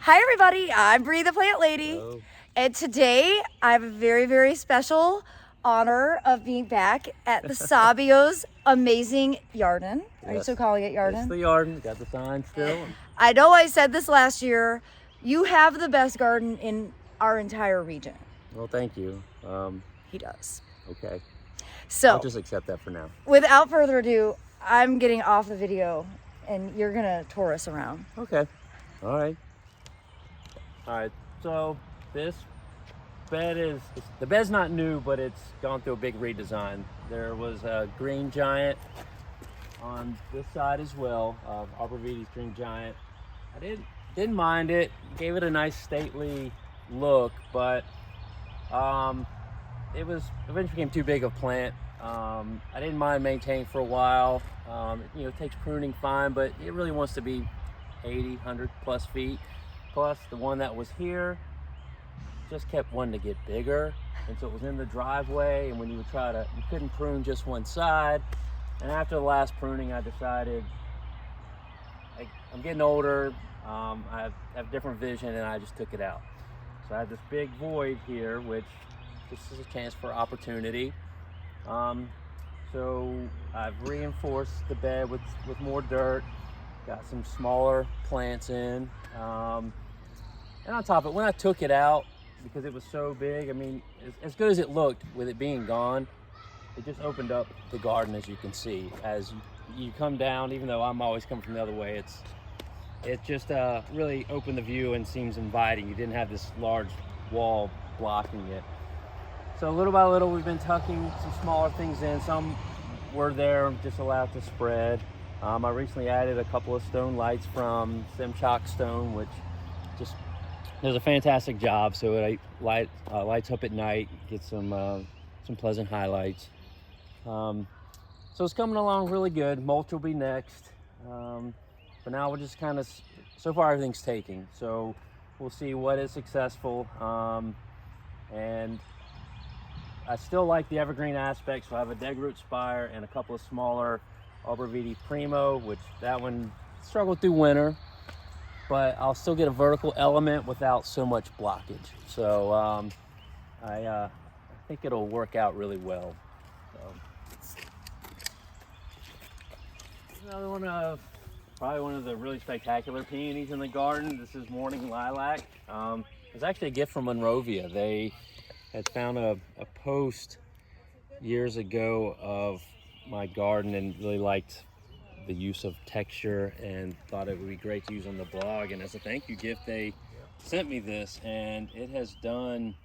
Hi everybody, I'm Bree the Plant Lady. Hello. And today I have a very, very special honor of being back at the Sabio's amazing garden. Are you Yes. still calling it garden? It's the garden. Got the sign still. I know I said this last year. You have the best garden in our entire region. Well, thank you. He does. Okay. So, I'll just accept that for now. without further ado, I'm getting off the video and you're gonna tour us around. Okay. All right. So this bed the bed's not new, but it's gone through a big redesign. There was a green giant on this side as well, Arborvitae's green giant. I didn't mind it. Gave it a nice stately look, but it was eventually became too big of a plant. I didn't mind maintaining for a while. It takes pruning fine, but it really wants to be 80, 100 plus feet. Plus the one that was here just kept wanting to get bigger, and so it was in the driveway, and when you couldn't prune just one side. And after the last pruning, I decided I'm getting older, I have different vision, and I just took it out. So I have this big void here, which this is a chance for opportunity. So I've reinforced the bed with more dirt, got some smaller plants in, and on top of it, when I took it out, because it was so big, I mean, as good as it looked with it being gone, it just opened up the garden, as you can see. As you come down, even though I'm always coming from the other way, it just really opened the view and seems inviting. You didn't have this large wall blocking it. So little by little, we've been tucking some smaller things in. Some were there, just allowed to spread. I recently added a couple of stone lights from Simchock Stone, which just does a fantastic job. So it lights up at night, gets some pleasant highlights. So it's coming along really good. Mulch will be next. But now we're just kind of, so far everything's taking. So we'll see what is successful. And I still like the evergreen aspect, so I have a deadroot spire and a couple of smaller Arborvitae Primo, which that one struggled through winter, but I'll still get a vertical element without so much blockage. So I think it'll work out really well. So. Another one of, probably one of the really spectacular peonies in the garden. This is Morning Lilac. It's actually a gift from Monrovia. They had found a post years ago of my garden and really liked the use of texture and thought it would be great to use on the blog. And as a thank you gift, they sent me this, and it has done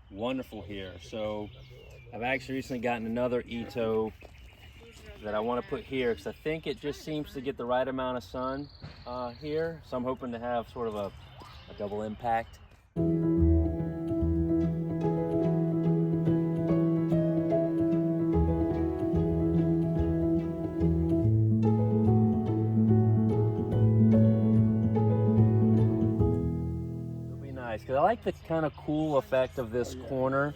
wonderful here. So I've actually recently gotten another Ito that I want to put here because I think it just seems to get the right amount of sun here. So I'm hoping to have sort of a double impact. Because I like the kind of cool effect of this corner,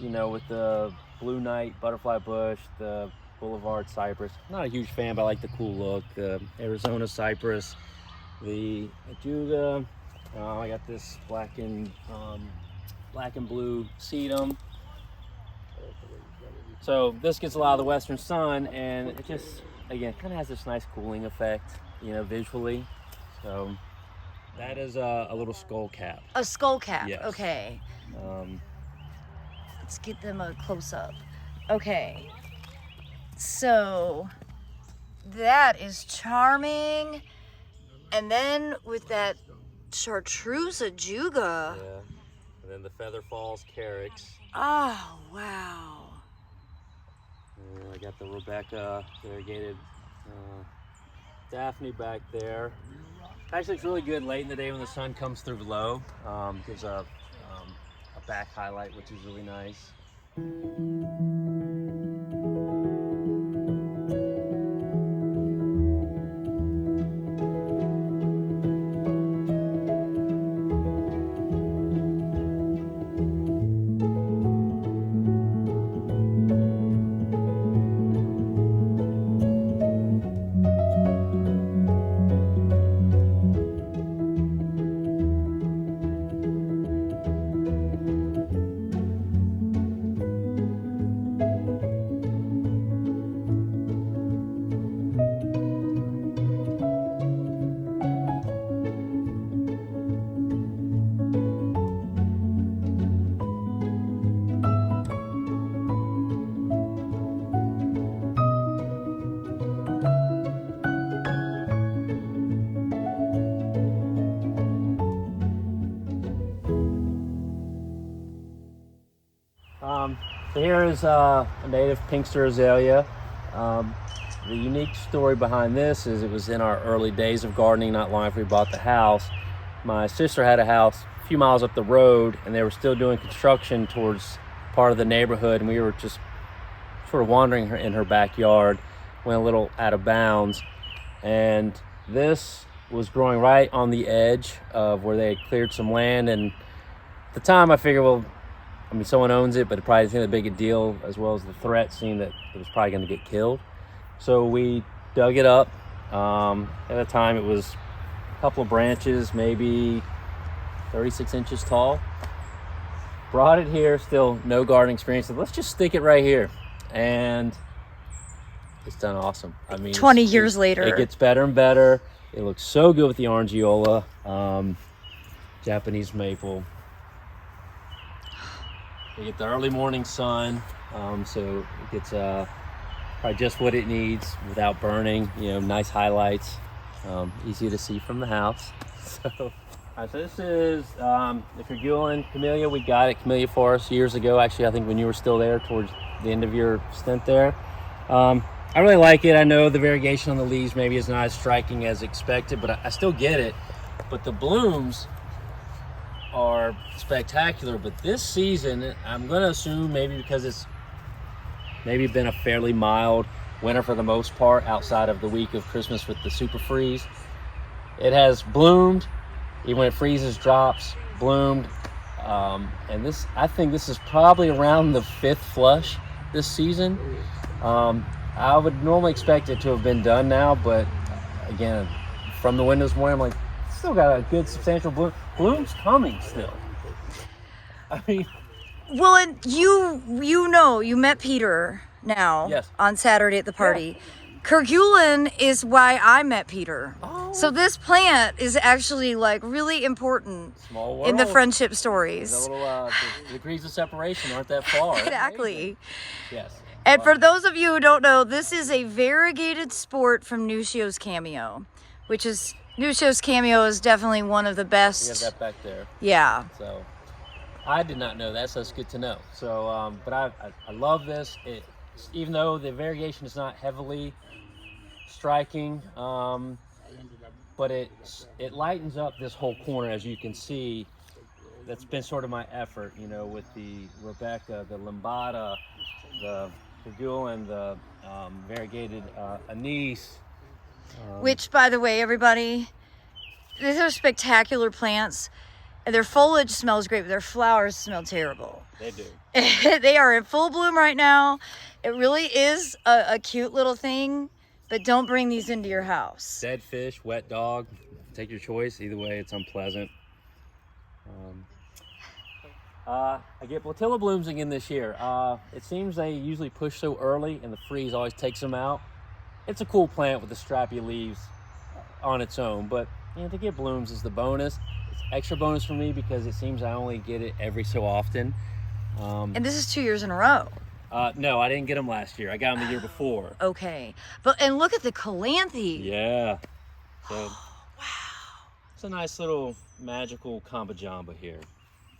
with the Blue Night butterfly bush, the Boulevard cypress. I'm not a huge fan, but I like the cool look. The Arizona cypress, the Ajuga. I got this black and blue sedum. So this gets a lot of the western sun, and it just, again, kind of has this nice cooling effect, visually. So that is a little skull cap. A skull cap, yes. Okay. Let's get them a close-up. Okay. So that is charming. And then with that chartreuse Ajuga. Yeah. And then the Feather Falls Carex. Oh, wow. And I got the Rebecca variegated Daphne back there. Actually, it's really good late in the day when the sun comes through low. Gives a back highlight, which is really nice. So here is a native pinkster azalea. The unique story behind this is it was in our early days of gardening, not long after we bought the house. My sister had a house a few miles up the road, and they were still doing construction towards part of the neighborhood, and we were just sort of wandering in her backyard, went a little out of bounds, and this was growing right on the edge of where they had cleared some land. And at the time I figured, well, I mean, someone owns it, but it probably didn't think that big a deal, as well as the threat seemed that it was probably going to get killed. So we dug it up. At the time it was a couple of branches, maybe 36 inches tall. Brought it here, still no gardening experience. So let's just stick it right here. And it's done awesome. I mean, 20 years later. It gets better and better. It looks so good with the orangeola, Japanese maple. You get the early morning sun, so it gets probably just what it needs without burning. You know, nice highlights, easy to see from the house. So this is the Kerguelen camellia. We got at Camellia Forest years ago. Actually, I think when you were still there, towards the end of your stint there. I really like it. I know the variegation on the leaves maybe is not as striking as expected, but I still get it. But the blooms are spectacular. But this season, I'm going to assume maybe because it's maybe been a fairly mild winter for the most part, outside of the week of Christmas with the super freeze, it has bloomed. Even when it freezes, drops, bloomed. And this, I think this is probably around the 5th flush this season. I would normally expect it to have been done now, but again, from the windows morning, I'm like, still got a good substantial bloom. Bloom's coming still. I mean, Well, and you met Peter now. Yes. On Saturday at the party. Kerguelen is why I met Peter. Oh. So this plant is actually like really important Small world. in the friendship stories. The little the degrees of separation aren't that far. Exactly. Yes. And for those of you who don't know, this is a variegated sport from Nuccio's Cameo, which is Nuccio's Cameo is definitely one of the best. We have that back there. Yeah. So I did not know that, so it's good to know. So, but I love this. Even though the variegation is not heavily striking, but it lightens up this whole corner, as you can see. That's been sort of my effort, you know, with the Rebecca, the Limbata, the Kerguelen, the variegated anise. Which, by the way, everybody, these are spectacular plants. And their foliage smells great, but their flowers smell terrible. They do. They are in full bloom right now. It really is a cute little thing, but don't bring these into your house. Dead fish, wet dog, take your choice. Either way, it's unpleasant. I get Platilla blooms again this year. It seems they usually push so early and the freeze always takes them out. It's a cool plant with the strappy leaves on its own, but you know, to get blooms is the bonus. It's extra bonus for me because it seems I only get it every so often. And this is 2 years in a row. No, I didn't get them last year. I got them the year before. Okay. And look at the Calycanthus. Yeah. So, wow. It's a nice little magical Kambajamba here,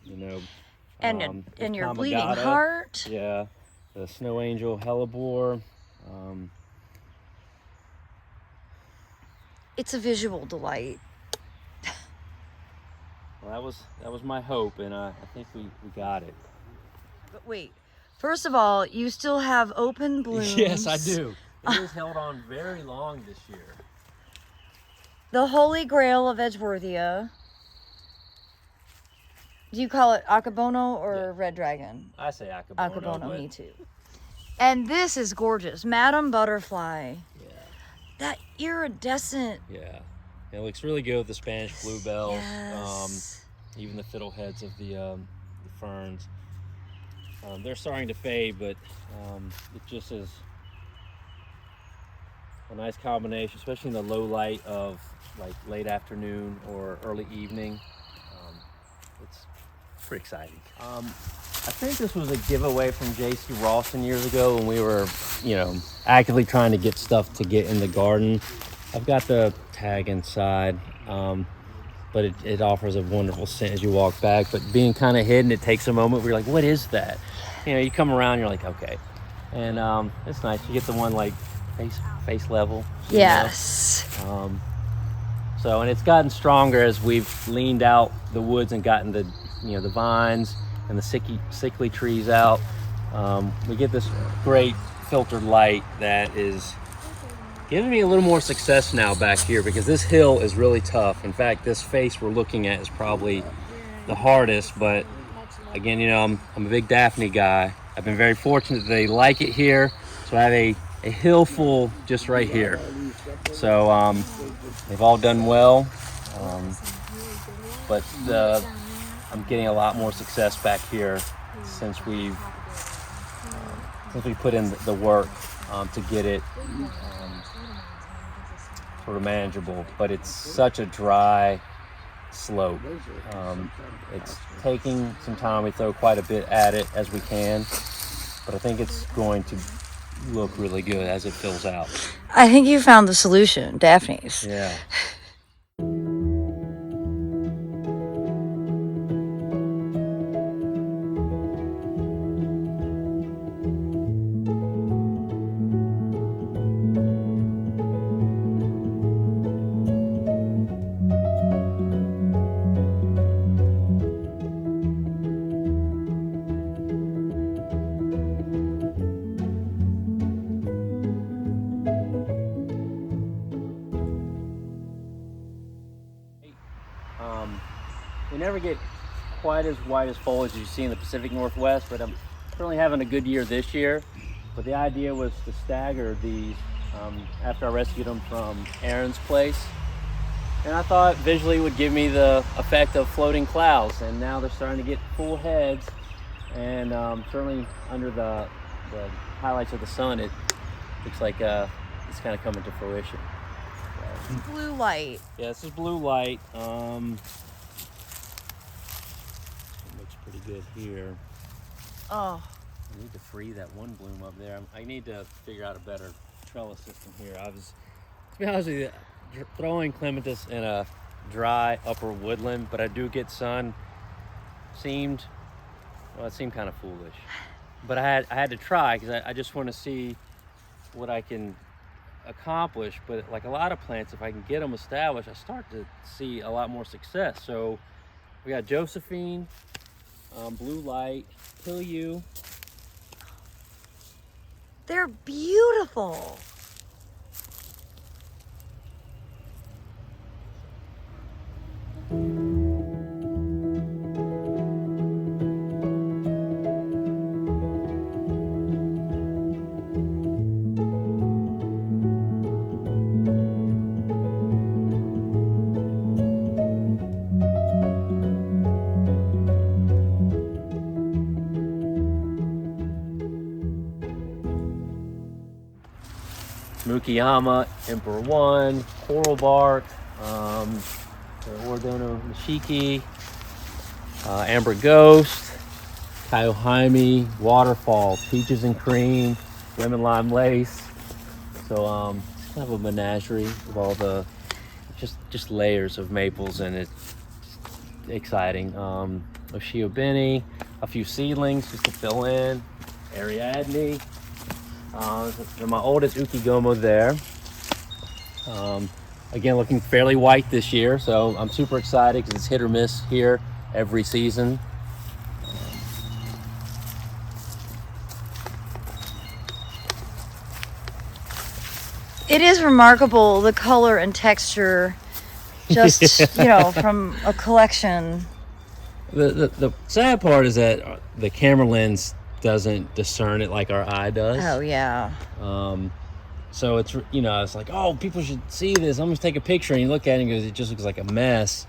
you know. And your Kamagata, bleeding heart. Yeah. The snow angel hellebore. It's a visual delight. Well, that was my hope, and I think we got it. But wait. First of all, you still have open blooms. Yes, I do. It is held on very long this year. The Holy Grail of Edgeworthia. Do you call it Akabono or Red Dragon? I say Akabono. Akabono, me too. And this is gorgeous. Madam Butterfly. Yeah. That iridescent. Yeah. It looks really good with the Spanish bluebells. Yes. Even the fiddleheads of the ferns. They're starting to fade, but it just is a nice combination, especially in the low light of like late afternoon or early evening. It's pretty exciting. I think this was a giveaway from J.C. Rawson years ago when we were, you know, actively trying to get stuff to get in the garden. I've got the tag inside, but it offers a wonderful scent as you walk back. But being kind of hidden, it takes a moment where you're like, what is that? you know, you come around, you're like, okay. And it's nice. You get the one like face level. Yes. So, and it's gotten stronger as we've leaned out the woods and gotten the, you know, the vines and the sickly trees out. We get this great filtered light that is giving me a little more success now back here, because this hill is really tough. In fact, this face we're looking at is probably the hardest, but again, you know, I'm a big Daphne guy. I've been very fortunate that they like it here. So I have a hill full just right here. So they've all done well, but I'm getting a lot more success back here since we put in the work to get it sort of manageable. But it's such a dry slope. It's taking some time. We throw quite a bit at it as we can, but I think it's going to look really good as it fills out. I think you found the solution, Daphne's. Yeah. We never get quite as white as foliage as you see in the Pacific Northwest, but I'm certainly having a good year this year. But the idea was to stagger these after I rescued them from Aaron's place. And I thought visually it would give me the effect of floating clouds, and now they're starting to get full heads, and certainly under the highlights of the sun, it looks like it's kind of coming to fruition. Blue light. Yeah, this is blue light. Pretty good here. Oh. I need to free that one bloom up there. I need to figure out a better trellis system here. To be honest with you, throwing Clematis in a dry upper woodland, but I do get sun, it seemed kind of foolish. But I had to try, because I just want to see what I can accomplish. But like a lot of plants, if I can get them established, I start to see a lot more success. So we got Josephine, blue light, Pilyu. They're beautiful. Mukiyama, Emperor One, Coral Bark, Ordono Nishiki, Amber Ghost, Kaiohime, Waterfall, Peaches and Cream, Lemon Lime Lace. So it's kind of a menagerie of all the just layers of maples, and it's exciting. Oshiobeni, a few seedlings just to fill in, Ariadne. My oldest Ukigomo there. Again, looking fairly white this year, so I'm super excited because it's hit or miss here every season. It is remarkable, the color and texture, just, from a collection. The sad part is that the camera lens doesn't discern it like our eye does. Oh, yeah. So it's, it's like, oh, people should see this. I'm going to take a picture, and you look at it and it just looks like a mess.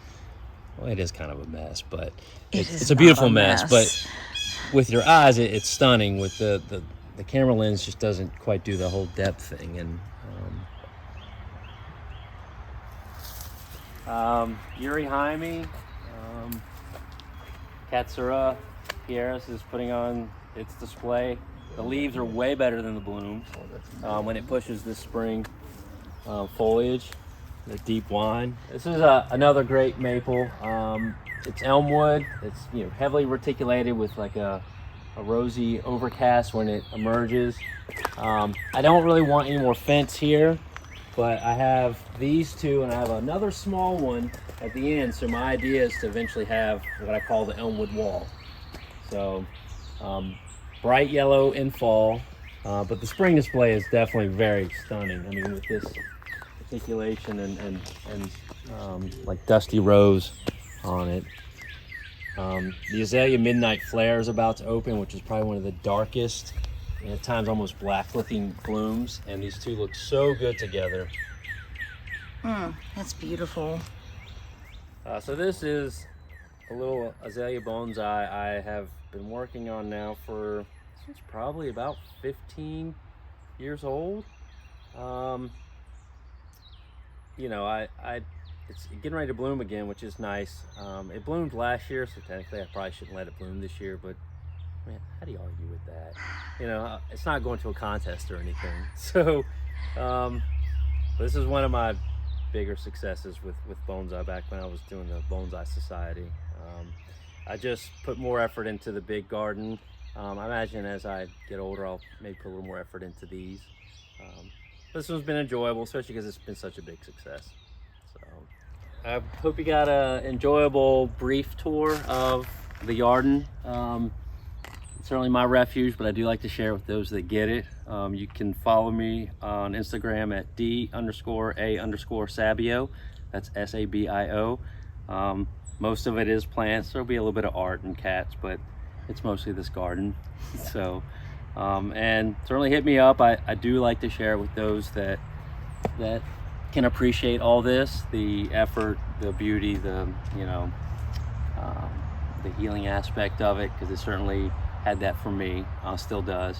Well, it is kind of a mess, but it's a beautiful mess. But with your eyes, it's stunning. With the camera lens just doesn't quite do the whole depth thing. And Yuri Jaime, Katsura Pieris is putting on its display. The leaves are way better than the blooms when it pushes this spring foliage, the deep wine. This is another great maple. It's elm wood. It's heavily reticulated with like a a rosy overcast when it emerges. I don't really want any more fence here, but I have these two and I have another small one at the end. So my idea is to eventually have what I call the Elmwood wall. So bright yellow in fall, but the spring display is definitely very stunning. I mean, with this articulation and like dusty rose on it. The Azalea Midnight Flare is about to open, which is probably one of the darkest and at times almost black looking blooms, and these two look so good together. That's beautiful. So this is a little Azalea bonsai I have been working on now for, it's probably about 15 years old. You know, it's getting ready to bloom again, which is nice. It bloomed last year, so technically I probably shouldn't let it bloom this year, but man, how do you argue with that? You know, it's not going to a contest or anything. So this is one of my bigger successes with bonsai back when I was doing the Bonsai Society. I just put more effort into the big garden. I imagine as I get older, I'll maybe put a little more effort into these. This one's been enjoyable, especially because it's been such a big success. So I hope you got an enjoyable brief tour of the garden. It's certainly my refuge, but I do like to share with those that get it. You can follow me on Instagram at D_A_Sabio. That's SABIO. Most of it is plants. There'll be a little bit of art and cats, but it's mostly this garden. So, and certainly hit me up. I do like to share with those that can appreciate all this, the effort, the beauty, the healing aspect of it, because it certainly had that for me, still does.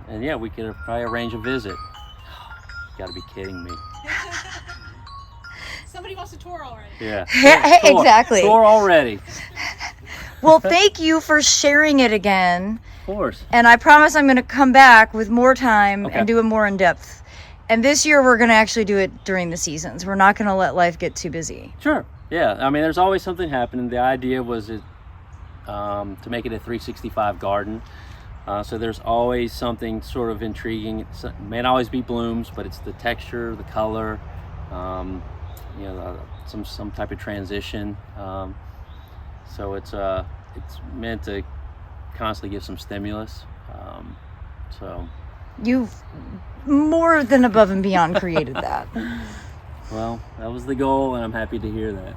And yeah, we could probably arrange a visit. You gotta be kidding me. Somebody wants to tour already. Yeah. Exactly. Tour already. Well, thank you for sharing it again. Of course. And I promise I'm going to come back with more time Okay. and do it more in depth. And this year we're going to actually do it during the seasons. We're not going to let life get too busy. Sure. Yeah. I mean, there's always something happening. The idea was to make it a 365 garden. So there's always something sort of intriguing. It may not always be blooms, but it's the texture, the color, some type of transition. So it's meant to constantly give some stimulus. So You've more than above and beyond created that. well, that was the goal, and I'm happy to hear that.